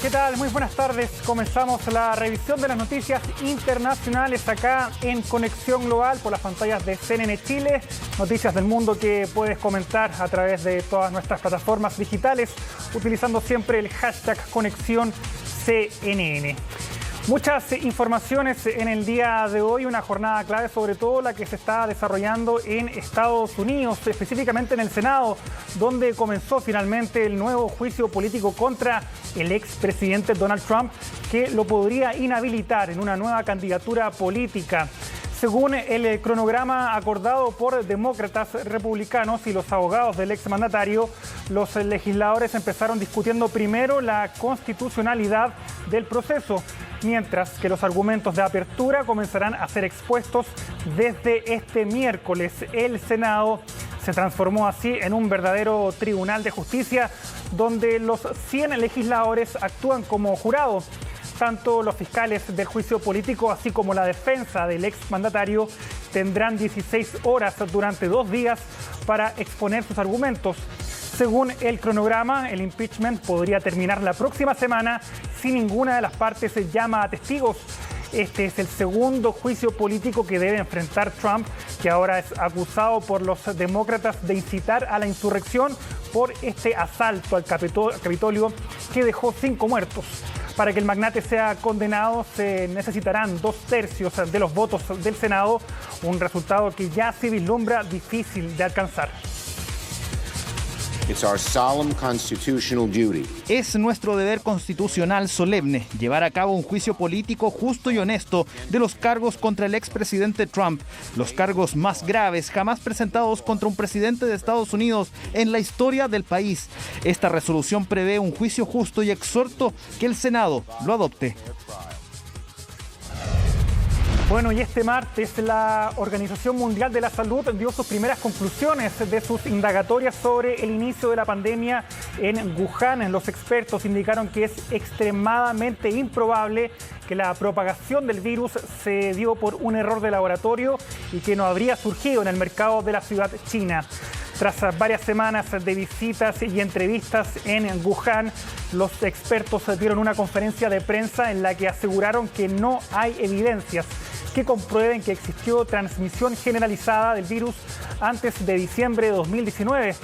¿qué tal? Muy buenas tardes. Comenzamos la revisión de las noticias internacionales acá en Conexión Global por las pantallas de CNN Chile. Noticias del mundo que puedes comentar a través de todas nuestras plataformas digitales, utilizando siempre el hashtag Conexión CNN. Muchas informaciones en el día de hoy, una jornada clave, sobre todo la que se está desarrollando en Estados Unidos, específicamente en el Senado, donde comenzó finalmente el nuevo juicio político contra el expresidente Donald Trump, que lo podría inhabilitar en una nueva candidatura política. Según el cronograma acordado por demócratas, republicanos y los abogados del exmandatario, los legisladores empezaron discutiendo primero la constitucionalidad del proceso, mientras que los argumentos de apertura comenzarán a ser expuestos desde este miércoles. El Senado se transformó así en un verdadero tribunal de justicia, donde los 100 legisladores actúan como jurado. Tanto los fiscales del juicio político, así como la defensa del exmandatario, tendrán 16 horas durante 2 días para exponer sus argumentos. Según el cronograma, el impeachment podría terminar la próxima semana si ninguna de las partes llama a testigos. Este es el segundo juicio político que debe enfrentar Trump, que ahora es acusado por los demócratas de incitar a la insurrección por este asalto al Capitolio que dejó 5 muertos. Para que el magnate sea condenado se necesitarán 2/3 de los votos del Senado, un resultado que ya se vislumbra difícil de alcanzar. Es nuestro deber constitucional solemne llevar a cabo un juicio político justo y honesto de los cargos contra el expresidente Trump, los cargos más graves jamás presentados contra un presidente de Estados Unidos en la historia del país. Esta resolución prevé un juicio justo y exhorto que el Senado lo adopte. Bueno, y este martes la Organización Mundial de la Salud dio sus primeras conclusiones de sus indagatorias sobre el inicio de la pandemia en Wuhan. Los expertos indicaron que es extremadamente improbable que la propagación del virus se dio por un error de laboratorio y que no habría surgido en el mercado de la ciudad china. Tras varias semanas de visitas y entrevistas en Wuhan, los expertos dieron una conferencia de prensa en la que aseguraron que no hay evidencias que comprueben que existió transmisión generalizada del virus antes de diciembre de 2019.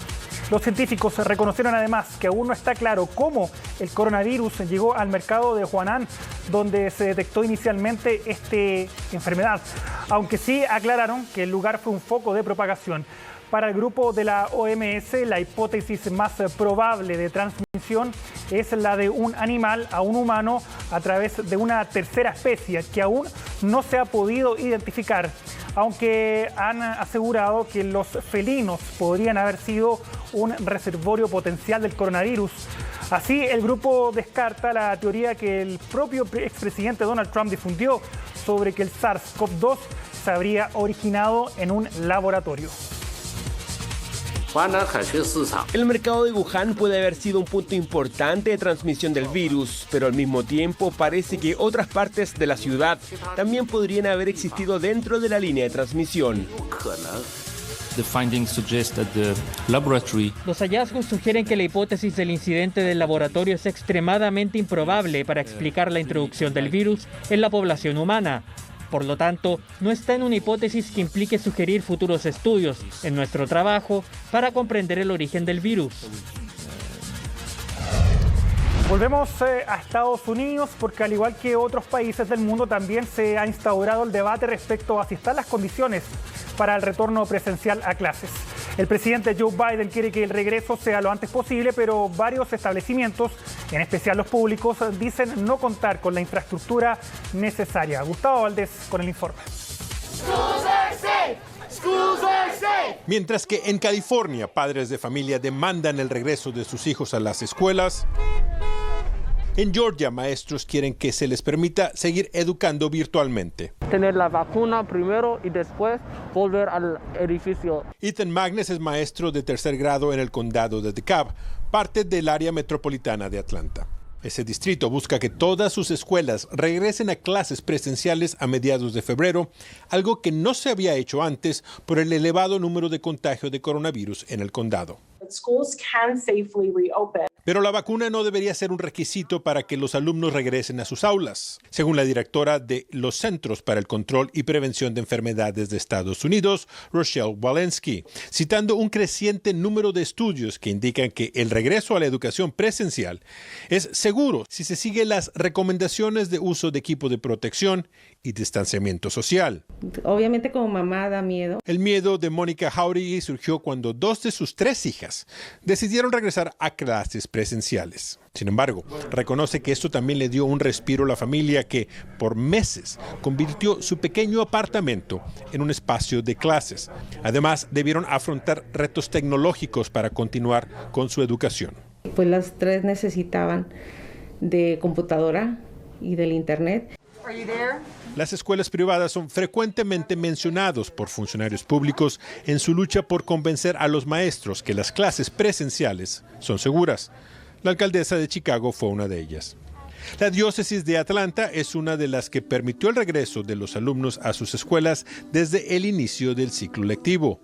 Los científicos reconocieron además que aún no está claro cómo el coronavirus llegó al mercado de Huanan, donde se detectó inicialmente esta enfermedad, aunque sí aclararon que el lugar fue un foco de propagación. Para el grupo de la OMS, la hipótesis más probable de transmisión es la de un animal a un humano a través de una tercera especie que aún no se ha podido identificar, aunque han asegurado que los felinos podrían haber sido un reservorio potencial del coronavirus. Así, el grupo descarta la teoría que el propio expresidente Donald Trump difundió sobre que el SARS-CoV-2 se habría originado en un laboratorio. El mercado de Wuhan puede haber sido un punto importante de transmisión del virus, pero al mismo tiempo parece que otras partes de la ciudad también podrían haber existido dentro de la línea de transmisión. Los hallazgos sugieren que la hipótesis del incidente del laboratorio es extremadamente improbable para explicar la introducción del virus en la población humana. Por lo tanto, no está en una hipótesis que implique sugerir futuros estudios en nuestro trabajo para comprender el origen del virus. Volvemos a Estados Unidos porque, al igual que otros países del mundo, también se ha instaurado el debate respecto a si están las condiciones para el retorno presencial a clases. El presidente Joe Biden quiere que el regreso sea lo antes posible, pero varios establecimientos, en especial los públicos, dicen no contar con la infraestructura necesaria. Gustavo Valdés con el informe. Mientras que en California, padres de familia demandan el regreso de sus hijos a las escuelas, en Georgia, maestros quieren que se les permita seguir educando virtualmente. Tener la vacuna primero y después volver al edificio. Ethan Magnes es maestro de 3er grado en el condado de DeKalb, parte del área metropolitana de Atlanta. Ese distrito busca que todas sus escuelas regresen a clases presenciales a mediados de febrero, algo que no se había hecho antes por el elevado número de contagio de coronavirus en el condado. Pero la vacuna no debería ser un requisito para que los alumnos regresen a sus aulas, según la directora de los Centros para el Control y Prevención de Enfermedades de Estados Unidos, Rochelle Walensky, citando un creciente número de estudios que indican que el regreso a la educación presencial es seguro si se siguen las recomendaciones de uso de equipo de protección y distanciamiento social. Obviamente como mamá da miedo. El miedo de Mónica Jauregui surgió cuando 2 de sus 3 hijas decidieron regresar a clases presenciales. Sin embargo, reconoce que esto también le dio un respiro a la familia que por meses convirtió su pequeño apartamento en un espacio de clases. Además, debieron afrontar retos tecnológicos para continuar con su educación. Pues las 3 necesitaban de computadora y del internet. Las escuelas privadas son frecuentemente mencionados por funcionarios públicos en su lucha por convencer a los maestros que las clases presenciales son seguras. La alcaldesa de Chicago fue una de ellas. La diócesis de Atlanta es una de las que permitió el regreso de los alumnos a sus escuelas desde el inicio del ciclo lectivo.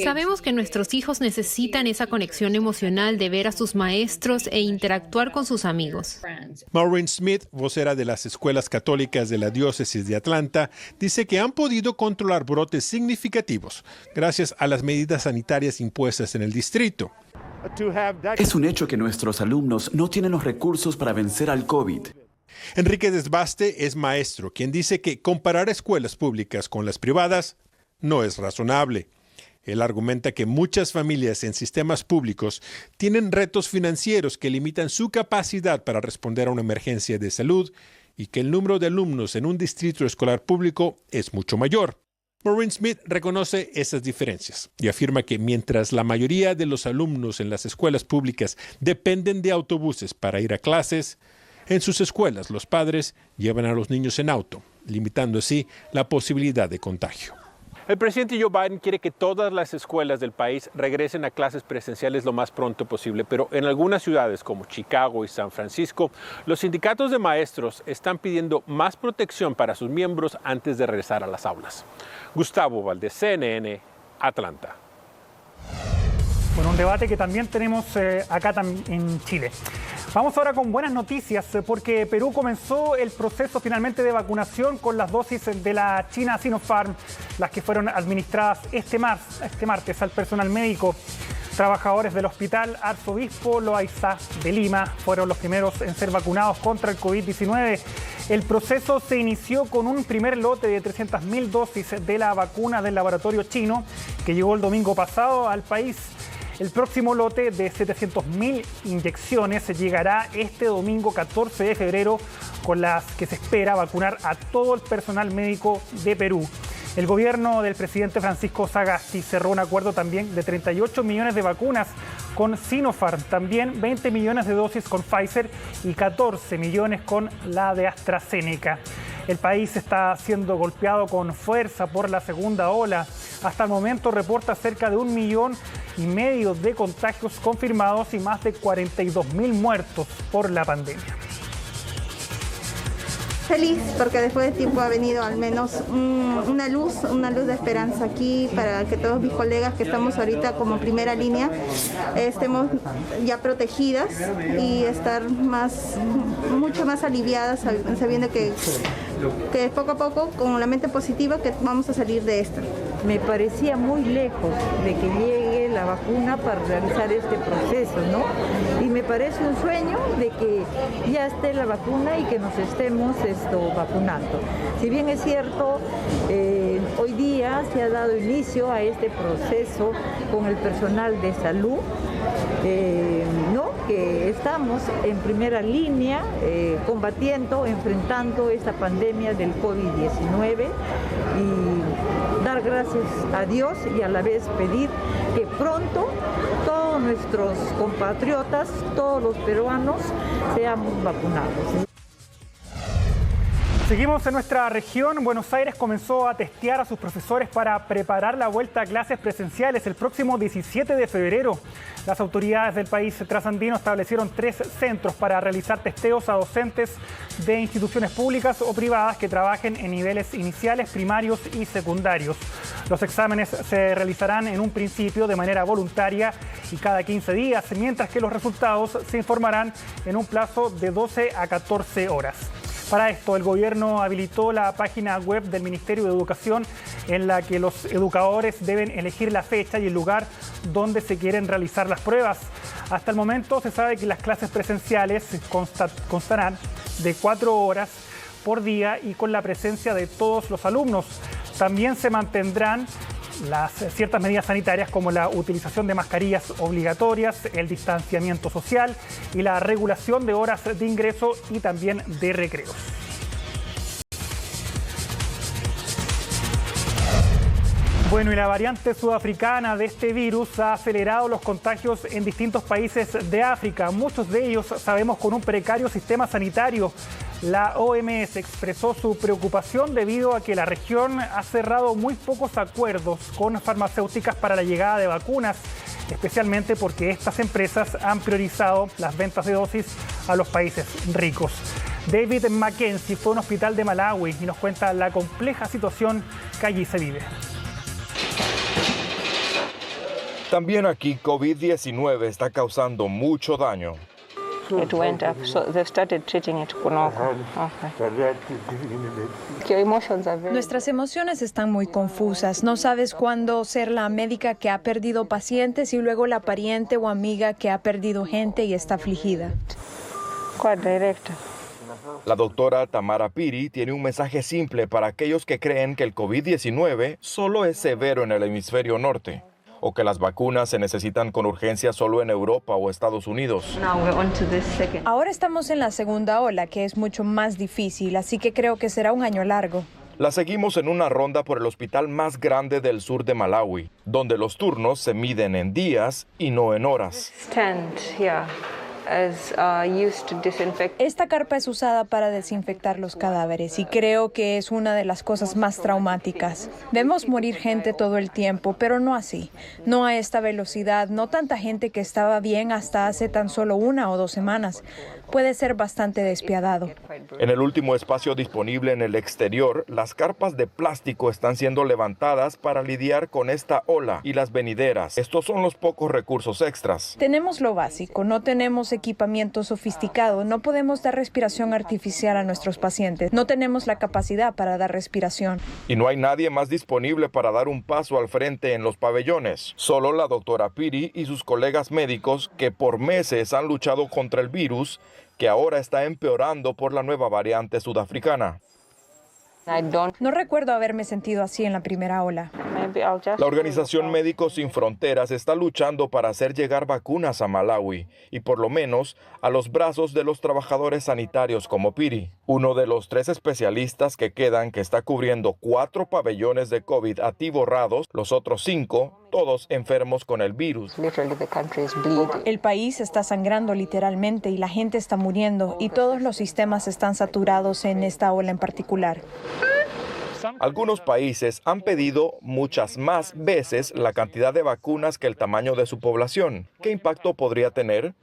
Sabemos que nuestros hijos necesitan esa conexión emocional de ver a sus maestros e interactuar con sus amigos. Maureen Smith, vocera de las escuelas católicas de la diócesis de Atlanta, dice que han podido controlar brotes significativos gracias a las medidas sanitarias impuestas en el distrito. Es un hecho que nuestros alumnos no tienen los recursos para vencer al COVID. Enrique Desbaste es maestro, quien dice que comparar escuelas públicas con las privadas no es razonable. Él argumenta que muchas familias en sistemas públicos tienen retos financieros que limitan su capacidad para responder a una emergencia de salud y que el número de alumnos en un distrito escolar público es mucho mayor. Maureen Smith reconoce esas diferencias y afirma que mientras la mayoría de los alumnos en las escuelas públicas dependen de autobuses para ir a clases, en sus escuelas los padres llevan a los niños en auto, limitando así la posibilidad de contagio. El presidente Joe Biden quiere que todas las escuelas del país regresen a clases presenciales lo más pronto posible, pero en algunas ciudades como Chicago y San Francisco, los sindicatos de maestros están pidiendo más protección para sus miembros antes de regresar a las aulas. Gustavo Valdés, CNN, Atlanta. Bueno, un debate que también tenemos acá en Chile. Vamos ahora con buenas noticias porque Perú comenzó el proceso finalmente de vacunación con las dosis de la China Sinopharm, las que fueron administradas este martes al personal médico. Trabajadores del Hospital Arzobispo Loaiza de Lima fueron los primeros en ser vacunados contra el COVID-19. El proceso se inició con un primer lote de 300.000 dosis de la vacuna del laboratorio chino que llegó el domingo pasado al país. El próximo lote de 700.000 inyecciones llegará este domingo 14 de febrero, con las que se espera vacunar a todo el personal médico de Perú. El gobierno del presidente Francisco Sagasti cerró un acuerdo también de 38 millones de vacunas con Sinopharm, también 20 millones de dosis con Pfizer y 14 millones con la de AstraZeneca. El país está siendo golpeado con fuerza por la segunda ola. Hasta el momento reporta cerca de 1,5 millones de contagios confirmados y más de 42.000 muertos por la pandemia. Feliz porque después de tiempo ha venido al menos una luz de esperanza aquí para que todos mis colegas que estamos ahorita como primera línea estemos ya protegidas y estar mucho más aliviadas sabiendo que poco a poco con la mente positiva que vamos a salir de esto. Me parecía muy lejos de que llegue la vacuna para realizar este proceso, ¿no? Y me parece un sueño de que ya esté la vacuna y que nos estemos vacunando. Si bien es cierto, hoy día se ha dado inicio a este proceso con el personal de salud, ¿no? Que estamos en primera línea combatiendo, enfrentando esta pandemia del COVID-19 y dar gracias a Dios y a la vez pedir que pronto todos nuestros compatriotas, todos los peruanos, seamos vacunados. Seguimos en nuestra región. Buenos Aires comenzó a testear a sus profesores para preparar la vuelta a clases presenciales el próximo 17 de febrero. Las autoridades del país trasandino establecieron 3 centros para realizar testeos a docentes de instituciones públicas o privadas que trabajen en niveles iniciales, primarios y secundarios. Los exámenes se realizarán en un principio de manera voluntaria y cada 15 días, mientras que los resultados se informarán en un plazo de 12 a 14 horas. Para esto, el gobierno habilitó la página web del Ministerio de Educación en la que los educadores deben elegir la fecha y el lugar donde se quieren realizar las pruebas. Hasta el momento se sabe que las clases presenciales constarán de 4 horas por día y con la presencia de todos los alumnos. También se mantendrán ciertas medidas sanitarias como la utilización de mascarillas obligatorias, el distanciamiento social y la regulación de horas de ingreso y también de recreos. Bueno, y la variante sudafricana de este virus ha acelerado los contagios en distintos países de África, muchos de ellos, sabemos, con un precario sistema sanitario. La OMS expresó su preocupación debido a que la región ha cerrado muy pocos acuerdos con farmacéuticas para la llegada de vacunas, especialmente porque estas empresas han priorizado las ventas de dosis a los países ricos. David Mackenzie fue a un hospital de Malawi y nos cuenta la compleja situación que allí se vive. También aquí COVID-19 está causando mucho daño. It went up, so they've started treating it kunoko. Okay. Nuestras emociones están muy confusas. No sabes cuándo ser la médica que ha perdido pacientes y luego la pariente o amiga que ha perdido gente y está afligida. La doctora Tamara Piri tiene un mensaje simple para aquellos que creen que el COVID-19 solo es severo en el hemisferio norte, o que las vacunas se necesitan con urgencia solo en Europa o Estados Unidos. Ahora estamos en la segunda ola, que es mucho más difícil, así que creo que será un año largo. La seguimos en una ronda por el hospital más grande del sur de Malawi, donde los turnos se miden en días y no en horas. Esta carpa es usada para desinfectar los cadáveres y creo que es una de las cosas más traumáticas. Vemos morir gente todo el tiempo, pero no así. No a esta velocidad, no tanta gente que estaba bien hasta hace tan solo 1 o 2 semanas. Puede ser bastante despiadado. En el último espacio disponible en el exterior, las carpas de plástico están siendo levantadas para lidiar con esta ola y las venideras. Estos son los pocos recursos extras. Tenemos lo básico, no tenemos equipamiento sofisticado, no podemos dar respiración artificial a nuestros pacientes, no tenemos la capacidad para dar respiración. Y no hay nadie más disponible para dar un paso al frente en los pabellones. Solo la doctora Piri y sus colegas médicos que por meses han luchado contra el virus, que ahora está empeorando por la nueva variante sudafricana. No recuerdo haberme sentido así en la primera ola. La organización Médicos Sin Fronteras está luchando para hacer llegar vacunas a Malawi y por lo menos a los brazos de los trabajadores sanitarios como Piri, uno de los 3 especialistas que quedan, que está cubriendo 4 pabellones de COVID atiborrados, los otros 5, todos enfermos con el virus. El país está sangrando literalmente y la gente está muriendo y todos los sistemas están saturados en esta ola en particular. Algunos países han pedido muchas más veces la cantidad de vacunas que el tamaño de su población. ¿Qué impacto podría tener?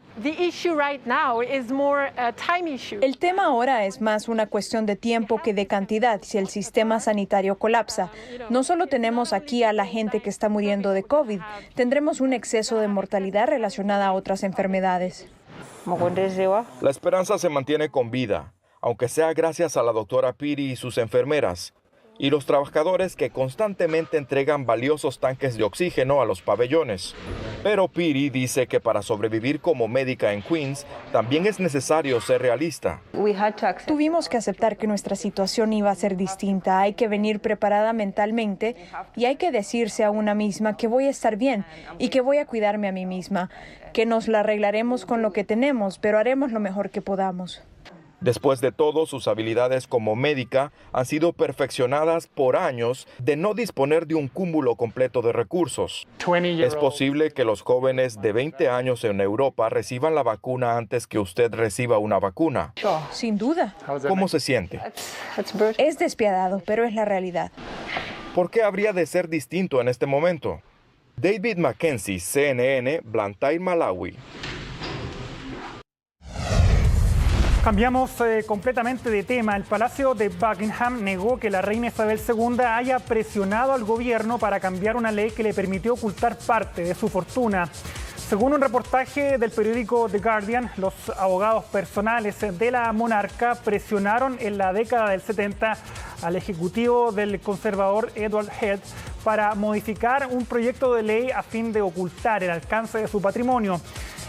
El tema ahora es más una cuestión de tiempo que de cantidad si el sistema sanitario colapsa. No solo tenemos aquí a la gente que está muriendo de COVID, tendremos un exceso de mortalidad relacionada a otras enfermedades. La esperanza se mantiene con vida, aunque sea gracias a la doctora Piri y sus enfermeras, y los trabajadores que constantemente entregan valiosos tanques de oxígeno a los pabellones. Pero Piri dice que para sobrevivir como médica en Queens, también es necesario ser realista. Tuvimos que aceptar que nuestra situación iba a ser distinta. Hay que venir preparada mentalmente y hay que decirse a una misma que voy a estar bien y que voy a cuidarme a mí misma, que nos la arreglaremos con lo que tenemos, pero haremos lo mejor que podamos. Después de todo, sus habilidades como médica han sido perfeccionadas por años de no disponer de un cúmulo completo de recursos. Es posible que los jóvenes de 20 años en Europa reciban la vacuna antes que usted reciba una vacuna. Sin duda. ¿Cómo se siente? Es despiadado, pero es la realidad. ¿Por qué habría de ser distinto en este momento? David Mackenzie, CNN, Blantyre, Malawi. Cambiamos completamente de tema. El Palacio de Buckingham negó que la reina Isabel II haya presionado al gobierno para cambiar una ley que le permitió ocultar parte de su fortuna. Según un reportaje del periódico The Guardian, los abogados personales de la monarca presionaron en la década del 70 al ejecutivo del conservador Edward Heath para modificar un proyecto de ley a fin de ocultar el alcance de su patrimonio.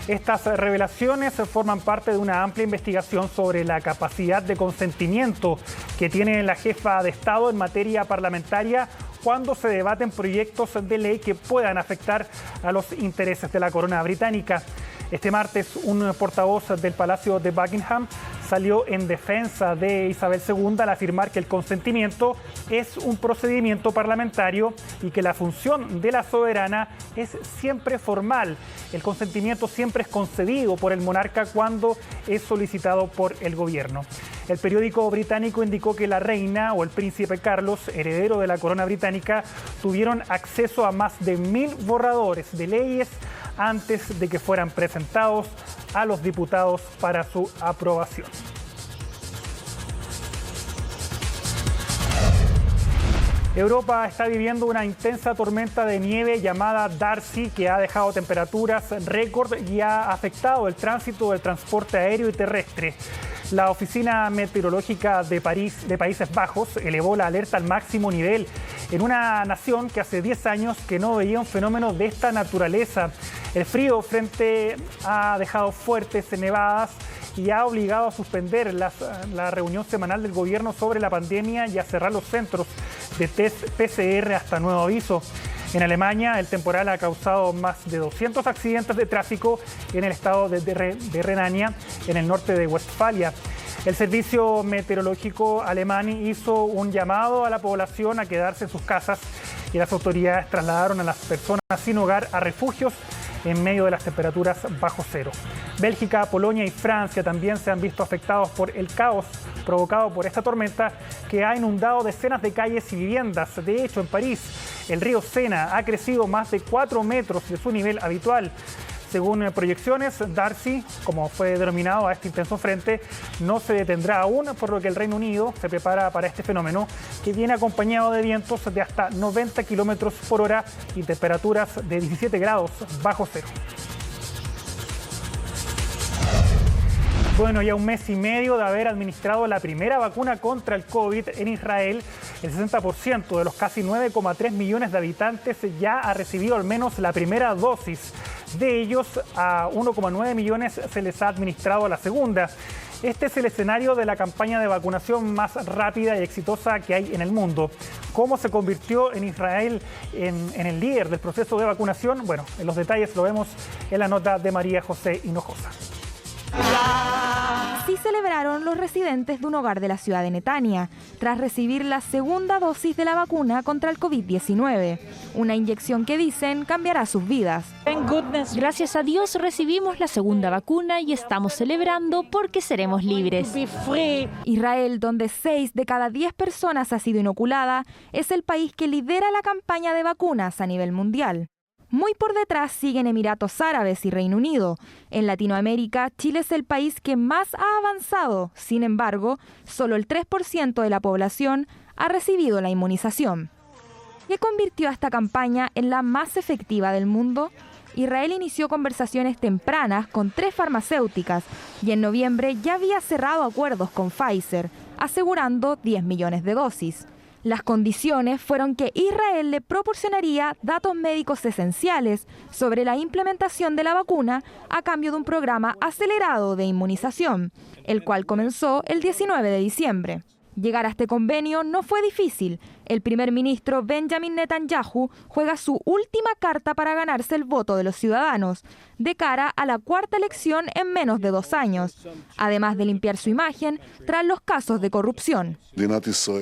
Estas revelaciones forman parte de una amplia investigación sobre la capacidad de consentimiento que tiene la jefa de Estado en materia parlamentaria cuando se debaten proyectos de ley que puedan afectar a los intereses de la corona británica. Este martes, un portavoz del Palacio de Buckingham salió en defensa de Isabel II al afirmar que el consentimiento es un procedimiento parlamentario y que la función de la soberana es siempre formal. El consentimiento siempre es concedido por el monarca cuando es solicitado por el gobierno. El periódico británico indicó que la reina o el príncipe Carlos, heredero de la corona británica, tuvieron acceso a más de 1000 borradores de leyes antes de que fueran presentados a los diputados para su aprobación. Europa está viviendo una intensa tormenta de nieve llamada Darcy que ha dejado temperaturas récord y ha afectado el tránsito del transporte aéreo y terrestre. La Oficina Meteorológica de Países Bajos elevó la alerta al máximo nivel en una nación que hace 10 años que no veía un fenómeno de esta naturaleza. El frío frente ha dejado fuertes nevadas y ha obligado a suspender la reunión semanal del gobierno sobre la pandemia y a cerrar los centros de test PCR hasta nuevo aviso. En Alemania, el temporal ha causado más de 200 accidentes de tráfico en el estado de Renania, en el norte de Westfalia. El servicio meteorológico alemán hizo un llamado a la población a quedarse en sus casas y las autoridades trasladaron a las personas sin hogar a refugios en medio de las temperaturas bajo cero. Bélgica, Polonia y Francia también se han visto afectados por el caos provocado por esta tormenta que ha inundado decenas de calles y viviendas. De hecho, en París, el río Sena ha crecido más de 4 metros de su nivel habitual. Según proyecciones, Darcy, como fue denominado a este intenso frente, no se detendrá aún, por lo que el Reino Unido se prepara para este fenómeno que viene acompañado de vientos de hasta 90 kilómetros por hora y temperaturas de 17 grados bajo cero. Bueno, ya un mes y medio de haber administrado la primera vacuna contra el COVID en Israel, el 60% de los casi 9,3 millones de habitantes ya ha recibido al menos la primera dosis. De ellos, a 1,9 millones se les ha administrado la segunda. Este es el escenario de la campaña de vacunación más rápida y exitosa que hay en el mundo. ¿Cómo se convirtió en Israel en el líder del proceso de vacunación? Bueno, en los detalles lo vemos en la nota de María José Hinojosa. Así celebraron los residentes de un hogar de la ciudad de Netanya, tras recibir la segunda dosis de la vacuna contra el COVID-19, una inyección que dicen cambiará sus vidas. Gracias a Dios recibimos la segunda vacuna y estamos celebrando porque seremos libres. Israel, donde 6 de cada 10 personas ha sido inoculada, es el país que lidera la campaña de vacunas a nivel mundial. Muy por detrás siguen Emiratos Árabes y Reino Unido. En Latinoamérica, Chile es el país que más ha avanzado. Sin embargo, solo el 3% de la población ha recibido la inmunización. ¿Qué convirtió a esta campaña en la más efectiva del mundo? Israel inició conversaciones tempranas con 3 farmacéuticas y en noviembre ya había cerrado acuerdos con Pfizer, asegurando 10 millones de dosis. Las condiciones fueron que Israel le proporcionaría datos médicos esenciales sobre la implementación de la vacuna a cambio de un programa acelerado de inmunización, el cual comenzó el 19 de diciembre. Llegar a este convenio no fue difícil. El primer ministro Benjamin Netanyahu juega su última carta para ganarse el voto de los ciudadanos, de cara a la cuarta elección en menos de 2 años, además de limpiar su imagen tras los casos de corrupción.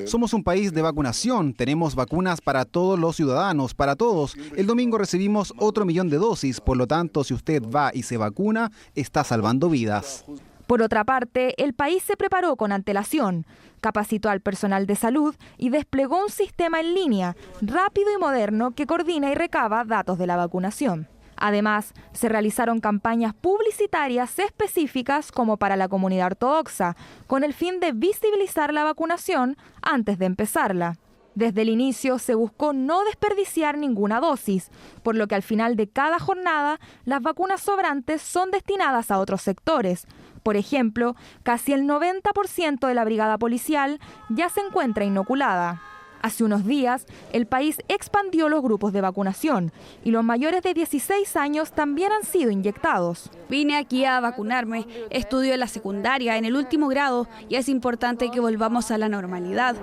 Somos un país de vacunación, tenemos vacunas para todos los ciudadanos, para todos. El domingo recibimos otro 1 millón de dosis, por lo tanto, si usted va y se vacuna, está salvando vidas. Por otra parte, el país se preparó con antelación, capacitó al personal de salud y desplegó un sistema en línea, rápido y moderno, que coordina y recaba datos de la vacunación. Además, se realizaron campañas publicitarias específicas como para la comunidad ortodoxa, con el fin de visibilizar la vacunación antes de empezarla. Desde el inicio se buscó no desperdiciar ninguna dosis, por lo que al final de cada jornada las vacunas sobrantes son destinadas a otros sectores. Por ejemplo, casi el 90% de la brigada policial ya se encuentra inoculada. Hace unos días, el país expandió los grupos de vacunación y los mayores de 16 años también han sido inyectados. Vine aquí a vacunarme, estudio en la secundaria, en el último grado, y es importante que volvamos a la normalidad.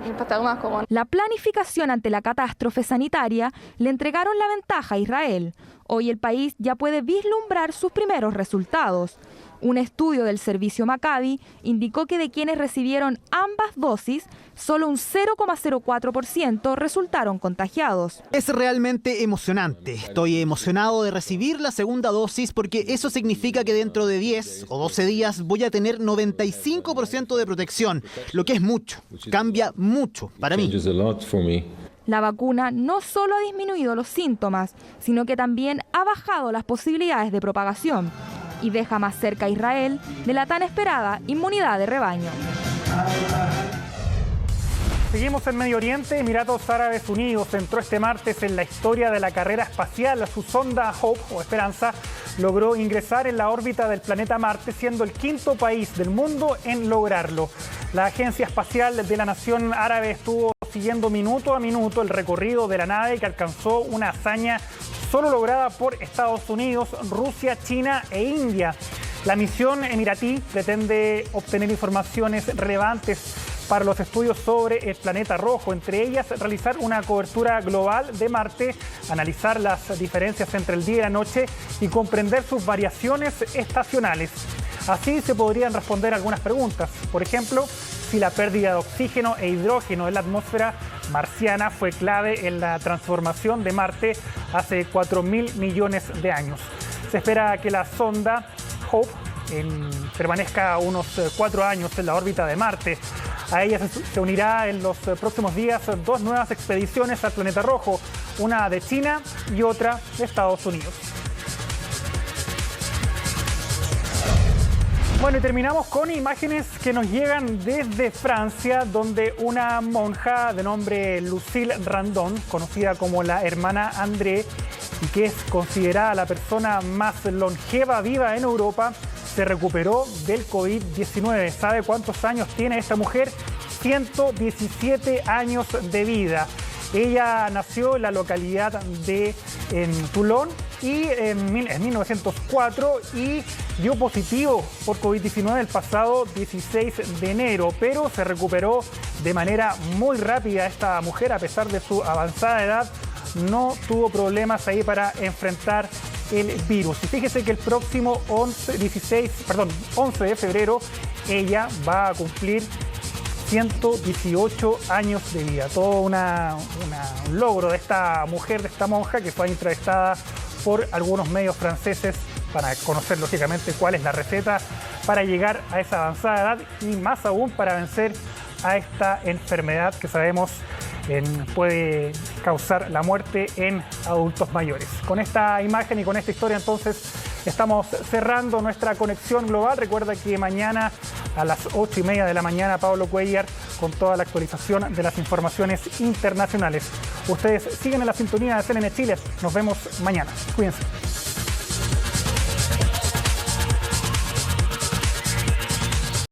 La planificación ante la catástrofe sanitaria le entregaron la ventaja a Israel. Hoy el país ya puede vislumbrar sus primeros resultados. Un estudio del servicio Maccabi indicó que de quienes recibieron ambas dosis, solo un 0,04% resultaron contagiados. Es realmente emocionante. Estoy emocionado de recibir la segunda dosis porque eso significa que dentro de 10 o 12 días voy a tener 95% de protección, lo que es mucho, cambia mucho para mí. La vacuna no solo ha disminuido los síntomas, sino que también ha bajado las posibilidades de propagación y deja más cerca a Israel de la tan esperada inmunidad de rebaño. Seguimos en Medio Oriente. Emiratos Árabes Unidos entró este martes en la historia de la carrera espacial. Su sonda Hope, o Esperanza, logró ingresar en la órbita del planeta Marte, siendo el 5º país del mundo en lograrlo. La Agencia Espacial de la Nación Árabe estuvo siguiendo minuto a minuto el recorrido de la nave, que alcanzó una hazaña solo lograda por Estados Unidos, Rusia, China e India. La misión emiratí pretende obtener informaciones relevantes para los estudios sobre el planeta rojo, entre ellas realizar una cobertura global de Marte, analizar las diferencias entre el día y la noche y comprender sus variaciones estacionales. Así se podrían responder algunas preguntas. Por ejemplo, si la pérdida de oxígeno e hidrógeno en la atmósfera marciana fue clave en la transformación de Marte hace 4.000 millones de años. Se espera que la sonda Hope permanezca unos 4 años en la órbita de Marte. A ella se unirá en los próximos días 2 nuevas expediciones al planeta rojo, una de China y otra de Estados Unidos. Bueno, y terminamos con imágenes que nos llegan desde Francia, donde una monja de nombre Lucille Randon, conocida como la hermana André, y que es considerada la persona más longeva viva en Europa, se recuperó del COVID-19. ¿Sabe cuántos años tiene esta mujer? 117 años de vida. Ella nació en la localidad de Toulon y en 1904 y dio positivo por COVID-19 el pasado 16 de enero, pero se recuperó de manera muy rápida. Esta mujer, a pesar de su avanzada edad, no tuvo problemas ahí para enfrentar el virus. Y fíjese que el próximo 11 de febrero ella va a cumplir 118 años de vida. Todo un logro de esta mujer, de esta monja, que fue entrevistada por algunos medios franceses para conocer lógicamente cuál es la receta para llegar a esa avanzada edad y más aún para vencer a esta enfermedad que sabemos puede causar la muerte en adultos mayores. Con esta imagen y con esta historia entonces estamos cerrando nuestra conexión global. Recuerda que mañana a las 8:30 de la mañana Pablo Cuellar con toda la actualización de las informaciones internacionales. Ustedes siguen en la sintonía de CNN Chile. Nos vemos mañana. Cuídense.